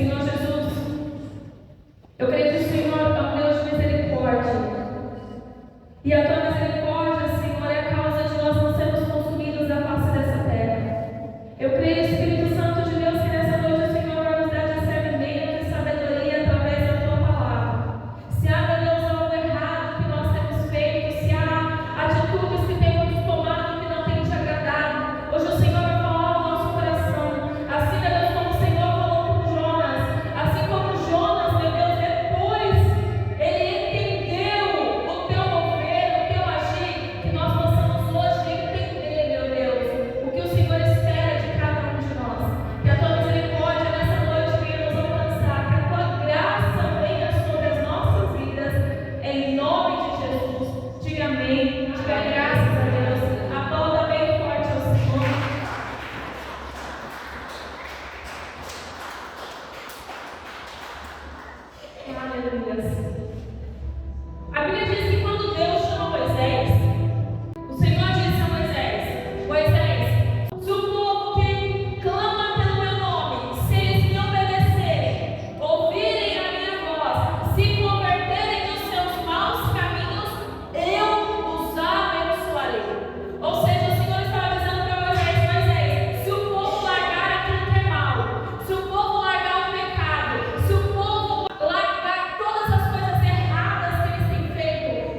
Senhor Jesus, eu creio que o Senhor é um Deus de misericórdia. E a tua misericórdia, Senhor, é a causa de nós não sermos consumidos da face dessa terra. Eu creio, Espírito Santo de Deus, que nessa noite o Senhor vai nos dar discernimento e sabedoria através da tua palavra. Se há, meu Deus, algo errado que nós temos feito, se há atitudes que temos tomado que não tem te agradado, hoje o Senhor vai falar ao nosso coração. Assim, meu Deus, como o Senhor falou com Jonas, assim como Jonas, meu Deus, depois ele entendeu o teu mover, o teu agir, que nós possamos hoje entender, meu Deus, o que o Senhor espera de cada um de nós. Que a tua misericórdia nessa noite venha nos alcançar, que a tua graça venha sobre as nossas vidas, em nome de Jesus. Diga amém, diga graças a Deus. Aplauda bem forte ao Senhor. Aleluia. A Bíblia diz que quando Deus chama Moisés, o Senhor disse a Moisés: Moisés, se o povo que clama pelo meu nome, se eles me obedecerem, ouvirem a minha voz, se converterem dos seus maus caminhos, eu os abençoarei. Ou seja, o Senhor estava dizendo para Moisés: Moisés, se o povo largar aquilo que é mal, se o povo largar o pecado, se o povo largar todas as coisas erradas que eles têm feito,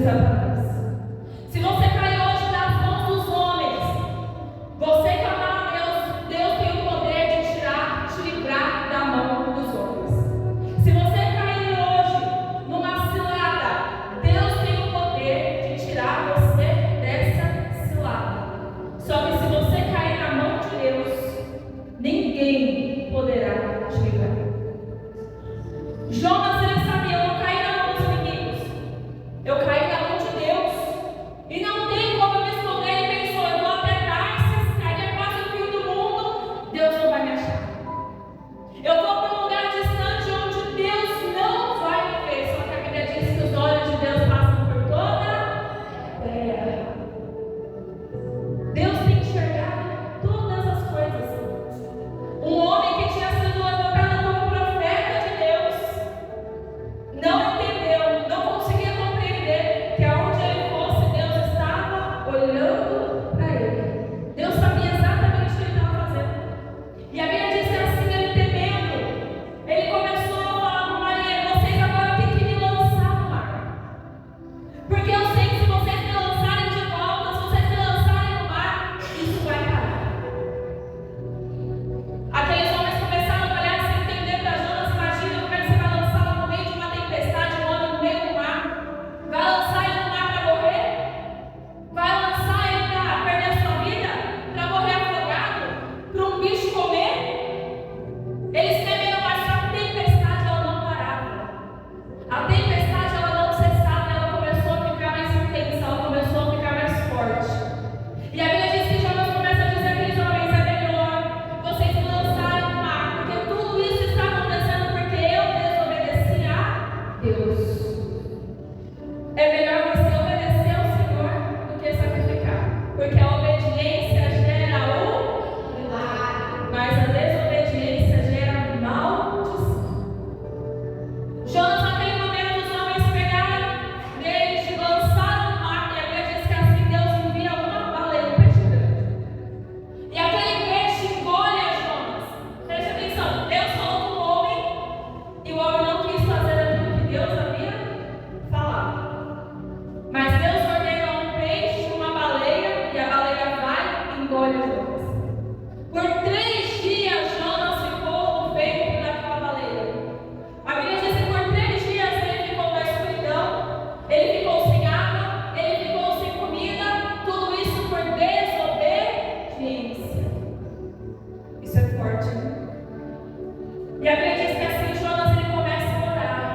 de Satanás. Se você cai hoje nas mãos dos homens, você clamar a Deus, Deus tem o poder de tirar, te livrar da mão dos homens. Se você cair hoje numa cilada, Deus tem o poder de tirar você dessa cilada. Só que se você cair na mão de Deus, ninguém poderá te livrar. Jonas, ele sabia, eu não caí na mão dos inimigos, eu caí na mão de Deus. E não tem como eu me esconder. Ele pensou, eu vou até Tarsis, aí é quase o fim do mundo, Deus não vai me achar. Eu vou para um lugar distante onde Deus não vai me ver. Só que a Bíblia diz que os olhos de Deus passam por toda a terra. Deus tem enxergado todas as coisas. Um homem que tinha sido levantado como profeta de Deus não entendeu, não conseguia compreender que aonde ele fosse, Deus estava olhando para ele. Deus sabia exatamente o que ele estava fazendo. E a Bíblia diz que assim, ele temendo, ele começou a falar para o marinheiro: vocês agora têm que me lançar no mar. Porque eu sei que se vocês me lançarem de volta, se vocês me lançarem no mar, isso vai parar. Aqueles homens começaram a olhar sem entender para Jonas. Imagina como é que você vai lançar lá no meio de uma tempestade, um homem no meio do mar. Vai lançar ele no mar para morrer? Vai lançar ele para perder a sua vida? Para morrer afogado? Para um bicho comer? Eles temeram, mas a tempestade ela não parava. A tempestade ela não cessava, ela começou a ficar mais intensa, ela começou a ficar mais forte. E a Bíblia diz que Jonas começa a dizer àqueles homens: é melhor vocês me lançarem no mar, porque tudo isso está acontecendo porque eu desobedeci a Deus. É melhor você obedecer ao Senhor do que sacrificar, porque a obediência gera o milagre, mas a desobediência gera maldição. Jonas, naquele momento, os homens pegaram dele, te lançaram no mar, e a Bíblia diz que assim Deus envia uma baleia, um peixe grande. E aquele peixe engole a Jonas. Preste atenção, Deus falou com o homem, e o homem não quis fazer aquilo que Deus havia falado. Mas Deus ordenou um peixe, uma baleia, e a baleia vai e engole a Jonas. Por 3 dias Jonas ficou no ventre daquela baleia. A Bíblia diz que por 3 dias ele ficou na escuridão, ele ficou sem água, ele ficou sem comida, tudo isso por desobediência. Isso é forte, né? E a Bíblia diz que assim Jonas ele começa a orar.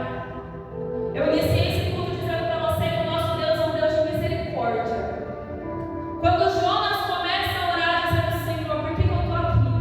Eu iniciei esse culto dizendo para você que o nosso Deus é um Deus de misericórdia. Quando Jonas começa a orar dizendo: Senhor, por que eu estou aqui?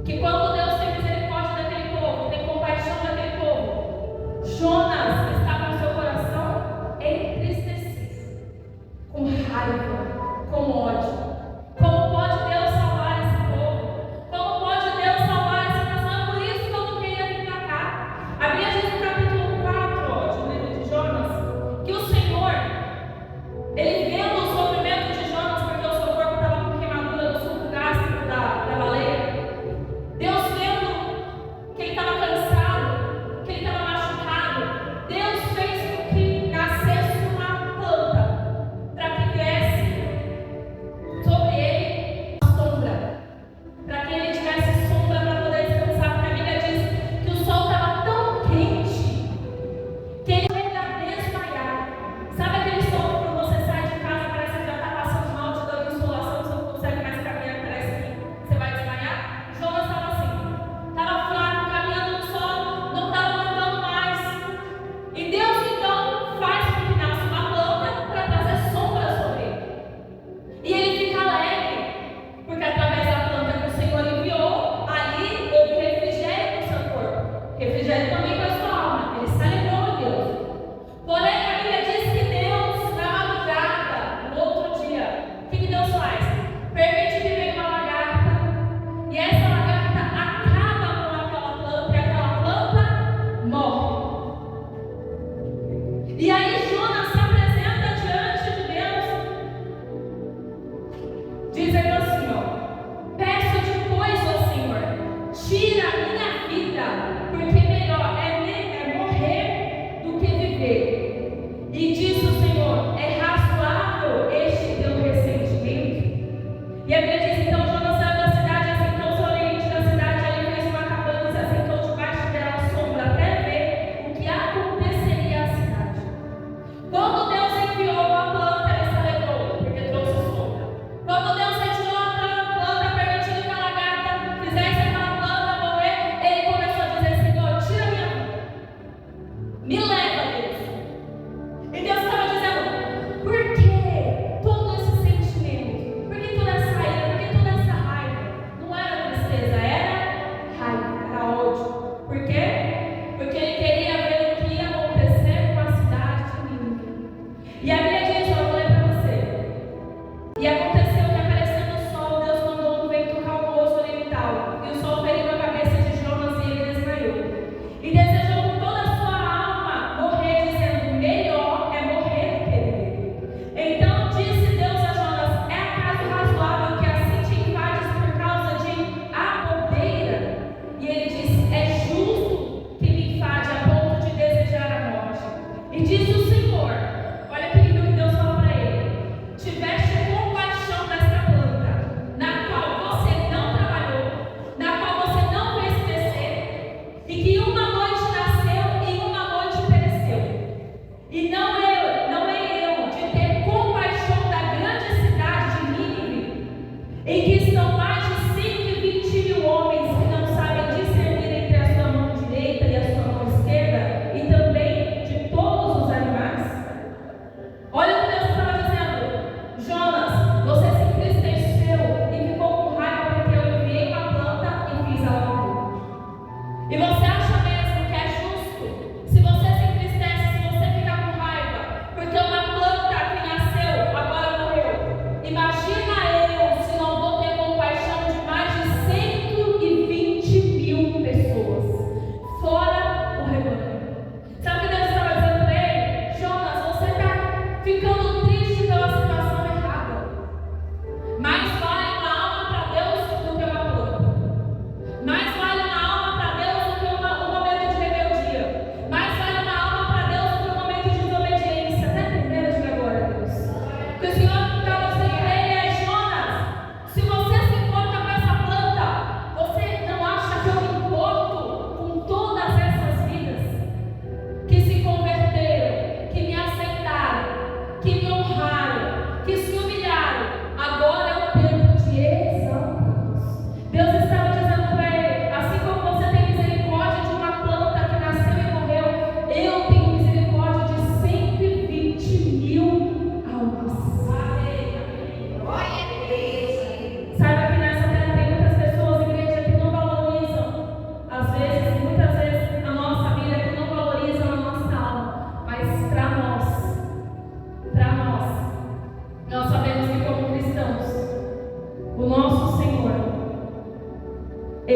que quando Deus tem misericórdia daquele povo, tem compaixão daquele povo, Jonas está com o seu coração entristecido, com raiva, com ódio. Como pode Deus salvar esse povo? Como pode Deus salvar essa nação? É por isso que eu não queria vir para cá. A Bíblia diz no capítulo 4 do livro de Jonas que o Senhor, ele vendo o sofrimento de Jonas, porque o seu corpo estava com queimadura do suco gástrico da baleia, Deus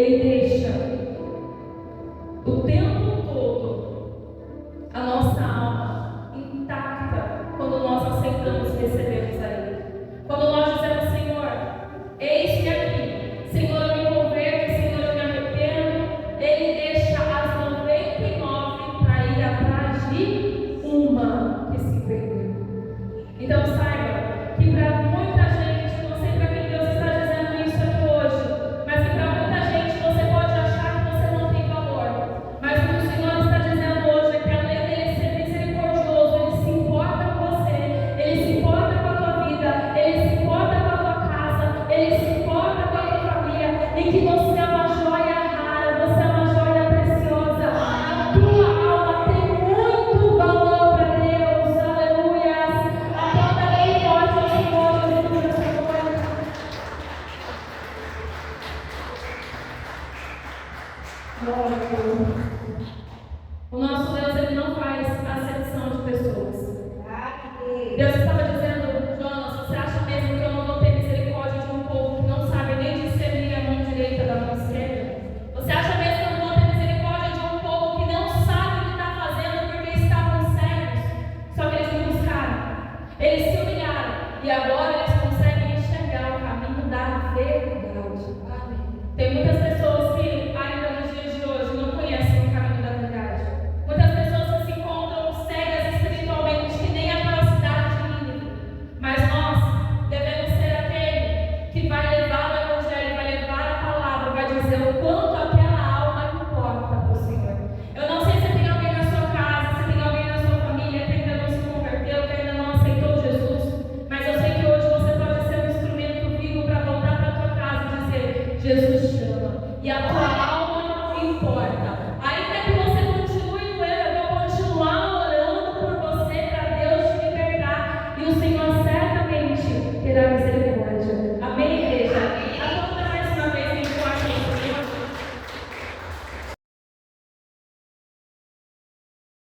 Ele deixa o tempo todo a nossa alma intacta quando nós aceitamos e recebemos a Ele. Quando nós dizemos, Senhor, eis-me aqui, Senhor, eu me converto, Senhor, eu me arrependo, Ele deixa as 99 para ir atrás de uma que se perdeu. Então saiba que para muita gente, não sei para quem Deus está dizendo isso aqui hoje, mas que para muita gente você pode achar que você não tem valor. Mas o que o Senhor está dizendo hoje é que além dele ser misericordioso, Ele se importa com você, Ele se importa com a tua vida, Ele se importa com a tua casa, Ele se importa com a tua família, e que você é uma joia rara, você é uma joia preciosa. A tua alma tem muito valor para Deus. Aleluia. Aplauda bem forte ao Senhor Jesus essa noite. Glória a Deus. O nosso Deus, Ele não faz acepção de pessoas. Deus estava dizendo, Jonas, você acha mesmo que eu não vou ter misericórdia de um povo que não sabe nem discernir a mão direita da mão esquerda? Você acha mesmo que eu não vou ter misericórdia de um povo que não sabe o que está fazendo porque estavam cegos? Só que eles me buscaram, eles se humilharam e agora eles conseguem enxergar o caminho da verdade. Tem muitas pessoas que ainda nos dias de hoje não conhecem o caminho da verdade. Muitas pessoas que se encontram cegas espiritualmente, que nem a velocidade mínima. Mas nós devemos ser aquele que vai levar o Evangelho, vai levar a palavra, vai dizer o quanto aquela alma importa para o Senhor. Eu não sei se tem alguém na sua casa, se tem alguém na sua família que ainda não se converteu, que ainda não aceitou Jesus, mas eu sei que hoje você pode ser um instrumento vivo para voltar para a tua casa e dizer, Jesus te ama. E a tua